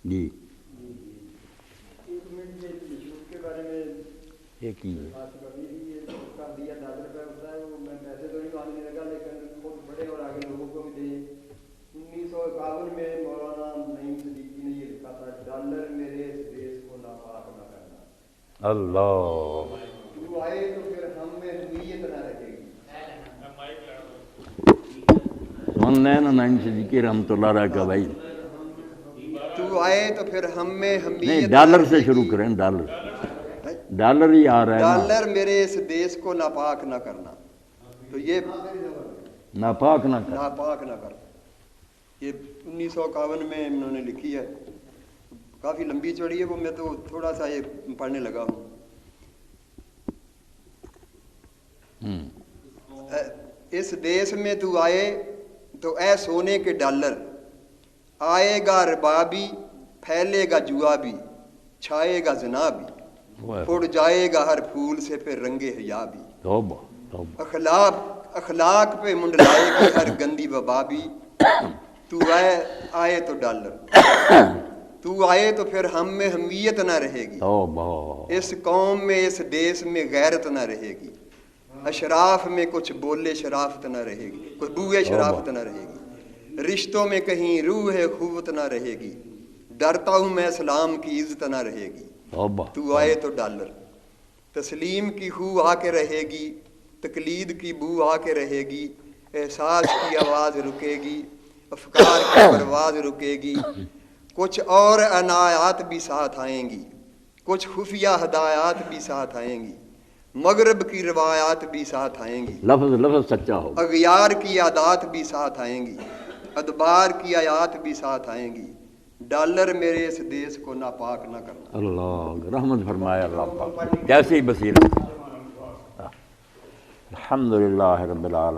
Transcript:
جی ایک منٹ کے بارے میں ایک ہی بات کرنی تھی. یہ اس کا دیا $10 ہوتا ہے, وہ میں پیسے تو نہیں مانگنے لگا لیکن خود بڑے اور آگے لوگوں کو بھی دیں. 1951 میں مولانا نعیم صدیقی نے یہ لکھا تھا, ڈالر میرے اس دیس کو ناپاک نہ کرنا. اللہ تو آئے تو پھر ہم میں نیت نہ رہے گی. سن لیں نا نعیم صدیقی رحمۃ اللہ علیہ کا بھائی. تو آئے تو پھر ہم میں نہیں حمیت ڈالر سے شروع کریں, ڈالر ہی آ رہا ہے نا. ڈالر میرے اس دیس کو ناپاک نہ کرنا. تو یہ ناپاک نہ کر. ناپاک نہ کرنا, یہ 1951 میں انہوں نے لکھی ہے. کافی لمبی چوڑی ہے وہ, میں تو تھوڑا سا یہ پڑھنے لگا ہوں. اس دیس میں تو آئے تو اے سونے کے ڈالر, آئے گا ربا بھی, پھیلے گا جوا بھی, چھائے گا زنا بھی, اڑ جائے گا ہر پھول سے پھر رنگے حیا بھی. توبہ توبہ. اخلاق پہ منڈلائے گی ہر گندی وبا بھی. تو آئے تو ڈالر, تو آئے تو پھر ہم میں حمیت نہ رہے گی. توبہ. اس قوم میں اس دیس میں غیرت نہ رہے گی. اشراف میں کچھ بولے شرافت نہ رہے گی, کوئی بوئے شرافت نہ رہے گی. رشتوں میں کہیں روح قوت نہ رہے گی. ڈرتا ہوں میں اسلام کی عزت نہ رہے گی. توبہ. تو آئے تو ڈالر. تسلیم کی خو آ کے رہے گی, تقلید کی بو آ کے رہے گی. احساس کی آواز رکے گی, افکار کی پرواز رکے گی. کچھ اور عنایات بھی ساتھ آئیں گی, کچھ خفیہ ہدایات بھی ساتھ آئیں گی. مغرب کی روایات بھی ساتھ آئیں گی. لفظ سچا ہو. اغیار کی عادات بھی ساتھ آئیں گی, ادبار کی آیات بھی ساتھ آئیں گی. ڈالر میرے اس دیس کو ناپاک نہ کرنا. اللہ رحمت فرمائے اللہ پاک. کیسی بصیرت. الحمدللہ رب العالمین.